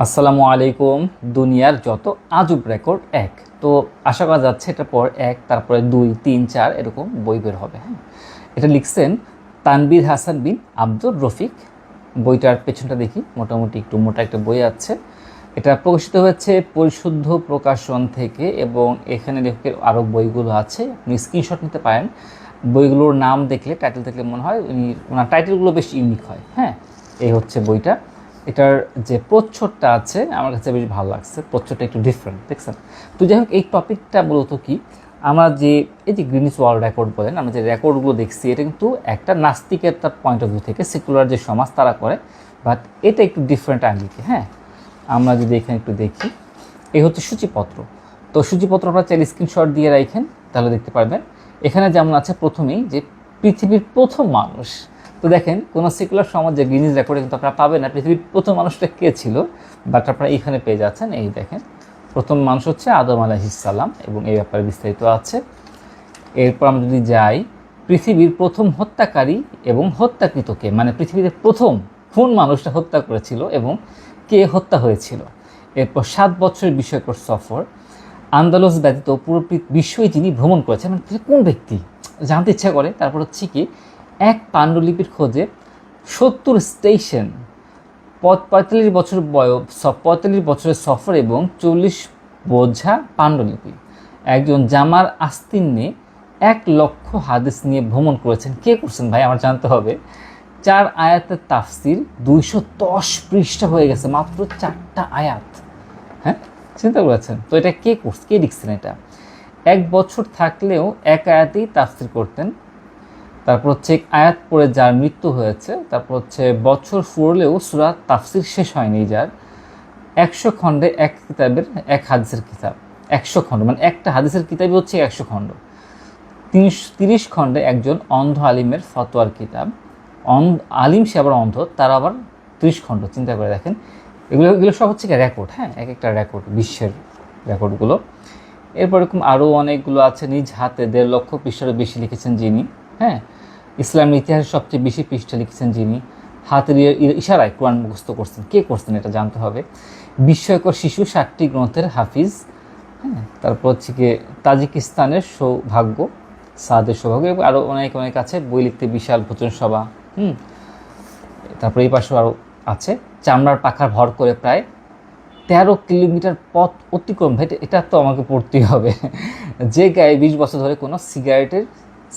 আসসালামু আলাইকুম। দুনিয়ার যত আজব রেকর্ড এক। তো আশা করা যাচ্ছে এটার পর এক, তারপরে দুই, তিন, চার এরকম বই বের হবে। হ্যাঁ, এটা লিখছেন তানবীর হাসান বিন আব্দুর রফিক। বইটার পেছনটা দেখি, মোটামুটি একটু মোটা একটা বই আছে। এটা প্রকাশিত হয়েছে পরিশুদ্ধ প্রকাশন থেকে, এবং এখানে লেখকের আরও বইগুলো আছে, আপনি স্ক্রিনশট নিতে পারেন। বইগুলোর নাম দেখলে, টাইটেল দেখলে মনে হয় ওনার টাইটেলগুলো বেশ ইউনিক হয়। হ্যাঁ, এই হচ্ছে বইটা। এটার যে প্রচ্ছদটা আছে আমার কাছে বেশ ভালো লাগছে, প্রচ্ছদটা একটু ডিফারেন্ট, দেখছেন? তো যাই হোক, এই টপিকটা মূলত কি, আমরা যে এই যে গ্রিনিস ওয়ার্ল্ড রেকর্ড বলেন, আমরা যে রেকর্ডগুলো দেখছি, এটা কিন্তু একটা নাস্তিকের তার পয়েন্ট অফ ভিউ থেকে, সেকুলার যে সমাজ তারা করে, বাট এটা একটু ডিফারেন্ট আঙ্গিকে। হ্যাঁ, আমরা যদি এখানে একটু দেখি, এই হচ্ছে সূচিপত্র। তো সূচিপত্রটা চাইলে স্ক্রিনশট দিয়ে রাখেন, তাহলে দেখতে পারবেন। এখানে যেমন আছে প্রথমেই যে পৃথিবীর প্রথম মানুষ। তো দেখেন, কোনো সেকুলার সমাজে গিনিজ রেকর্ডে কিন্তু আপনারা পাবেন না পৃথিবীর প্রথম মানুষটা কে ছিল, বাট আপনারা এইখানে পেয়ে যাচ্ছেন। এই দেখেন, প্রথম মানুষ হচ্ছে আদম আলাইহিস সালাম, এবং এই ব্যাপারে বিস্তারিত আছে। এরপর আমরা যদি যাই, পৃথিবীর প্রথম হত্যাকারী এবং হত্যাকৃতকে, মানে পৃথিবীতে প্রথম কোন মানুষটা হত্যা করেছিল এবং কে হত্যা হয়েছিল। এরপর 7 বছরের বিষয়কর সফর, আন্দালুস ব্যতীত পুরো বিশ্বই তিনি ভ্রমণ করেছেন, মানে কোন ব্যক্তি জানতে ইচ্ছা করে। তারপর হচ্ছে কি, এক পাণ্ডুলিপির খোঁজে 70 স্টেশন, 45 বছর বয়স, 45 বছরের সফর এবং 40 বোঝা পাণ্ডুলিপি। একজন জামার আস্তিন্যে 1 লক্ষ হাদিস নিয়ে ভ্রমণ করেছেন। কে করছেন ভাই, আমার জানতে হবে। 4 আয়াতের তাফসির, 210 পৃষ্ঠা হয়ে গেছে, মাত্র 4টা আয়াত। হ্যাঁ, চিন্তা করেছেন তো, এটা কে লিখছেন এটা? 1 বছর থাকলেও এক আয়াতেই তাফসির করতেন। তারপর হচ্ছে আয়াত পড়ে যার মৃত্যু হয়েছে। তারপর হচ্ছে বছর ফুরলেও সূরা তাফসির শেষ হয়নি যার। 100 খণ্ডে এক কিতাবের, এক হাদিসের কিতাব। 100 খণ্ড মানে একটা হাদিসের কিতাবই হচ্ছে 100 খণ্ড। 30 খণ্ডে একজন অন্ধ আলিমের ফতোয়ার কিতাব। আলিম সে আবার অন্ধ, তার আবার 30 খণ্ড। চিন্তা করে দেখেন, এগুলো সব হচ্ছে রেকর্ড। হ্যাঁ, এক একটা রেকর্ড, বিশ্বের রেকর্ডগুলো। এরপর এরকম আরও অনেকগুলো আছে। নিজ হাতে 1.5 লক্ষ পৃষ্ঠারও বেশি লিখেছেন যিনি। হ্যাঁ, ইসলামের ইতিহাসে সবচেয়ে বেশি পৃষ্ঠা লিখেছেন যিনি। হাতের ইশারায় কোরআন মুখস্থ করছেন। কে করছেন এটা জানতে হবে। বিস্ময়কর শিশু 60টি গ্রন্থের হাফিজ। হ্যাঁ, তারপর হচ্ছে গিয়ে তাজিকিস্তানের সৌভাগ্য, সাদের সৌভাগ্য, এবং আরও অনেক অনেক আছে। বই লিখতে বিশাল ভোজন সভা। তারপর এই পাশেও আরও আছে। চামড়ার পাখার ভর করে প্রায় 13 কিলোমিটার পথ অতিক্রম। ভাই, এটা তো আমাকে পড়তেই হবে। যে গায়ে 20 বছর ধরে কোনো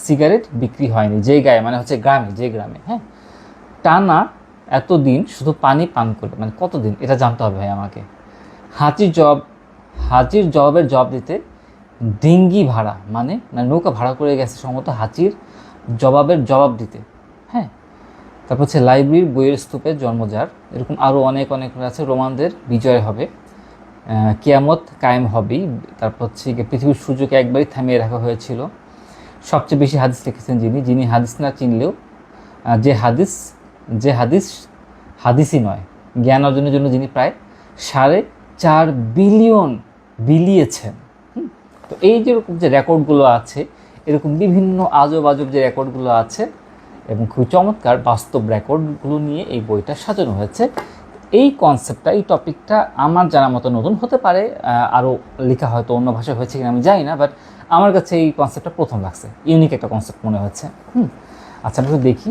সিগারেট বিক্রি হয়নি। যে গায়ে মানে হচ্ছে গ্রামে, যে গ্রামে। হ্যাঁ, টানা এতদিন শুধু পানি পান করে, মানে কতদিন এটা জানতে হবে ভাই আমাকে। হাজির জবাবের জবাব দিতে ডিঙ্গি ভাড়া, মানে নৌকা ভাড়া করে গেছে সম্ভবত হাজির জবাবের জবাব দিতে। হ্যাঁ, তারপর হচ্ছে লাইব্রেরির বইয়ের স্তূপে জন্মজার। এরকম আরও অনেক অনেক আছে। রোমানদের বিজয় হবে, কিয়ামত কায়েম হবেই। তারপর হচ্ছে পৃথিবীর সূর্যকে একবারই থামিয়ে রাখা হয়েছিল। সবচেয়ে বেশি হাদিস লিখেছেন যিনি হাদিস না চিনলেও, যে হাদিসই নয়, জ্ঞান অর্জনের জন্য যিনি প্রায় 4.5 বিলিয়ন বিলিয়েছেন। তো এই যেরকম যে রেকর্ডগুলো আছে, এরকম বিভিন্ন আজব যে রেকর্ডগুলো আছে, এবং খুব চমৎকার বাস্তব রেকর্ডগুলো নিয়ে এই বইটা সাজানো হয়েছে। এই কনসেপ্টটা, এই টপিকটা আমার জানা মতো নতুন হতে পারে, আরও লেখা হয়তো অন্য ভাষায় হয়েছে কিনা আমি জানি না, বাট আমার কাছে এই কনসেপ্টটা প্রথম লাগছে, ইউনিক একটা কনসেপ্ট মনে হচ্ছে। আচ্ছা, আমরা একটু দেখি,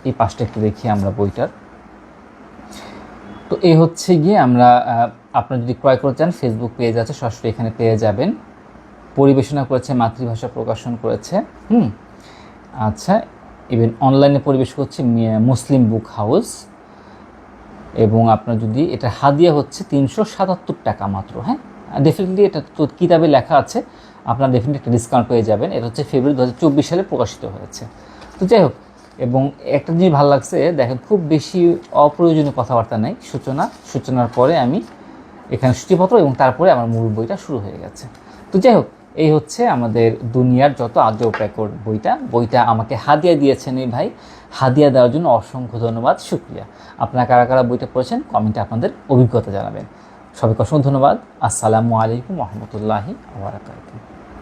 এই পাশটা একটু দেখি আমরা বইটার। তো এই হচ্ছে গিয়ে আমরা, আপনারা যদি ক্রয় করতে চান, ফেসবুক পেজ আছে, সরাসরি এখানে পেয়ে যাবেন। পরিবেশনা করেছে মাতৃভাষা প্রকাশন করেছে। আচ্ছা, ইভেন অনলাইনে পরিবেশ করছে মুসলিম বুক হাউস। এবং আপনার যদি এটা হাদিয়া হচ্ছে 377 টাকা মাত্র। হ্যাঁ, ডেফিনেটলি এটা তো কিতাবে লেখা আছে, আপনার ডেফিনেটলি একটা ডিসকাউন্ট পেয়ে যাবেন। এটা হচ্ছে ফেব্রুয়ারি 2024 সালে প্রকাশিত হয়েছে। তো যাই হোক, এবং একটা জিনিস ভালো লাগছে, দেখেন খুব বেশি অপ্রয়োজনীয় কথাবার্তা নেই। সূচনার পরে আমি এখানে সূচিপত্র, এবং তারপরে আমার মূল বইটা শুরু হয়ে গেছে। তো যাই হোক, এই হচ্ছে আমাদের দুনিয়ার যত আজব রেকর্ড বইটা আমাকে হাদিয়া দিয়েছেন এই ভাই। হাদিয়া দেওয়ার জন্য অসংখ্য ধন্যবাদ, শুকরিয়া। আপনারা কারা কারা বইটা পড়েছেন কমেন্টে আপনাদের অভিজ্ঞতা জানাবেন। সবাইকে অসংখ্য ধন্যবাদ। আসসালামু আলাইকুম ওয়া রাহমাতুল্লাহি ওয়া বারাকাতুহু।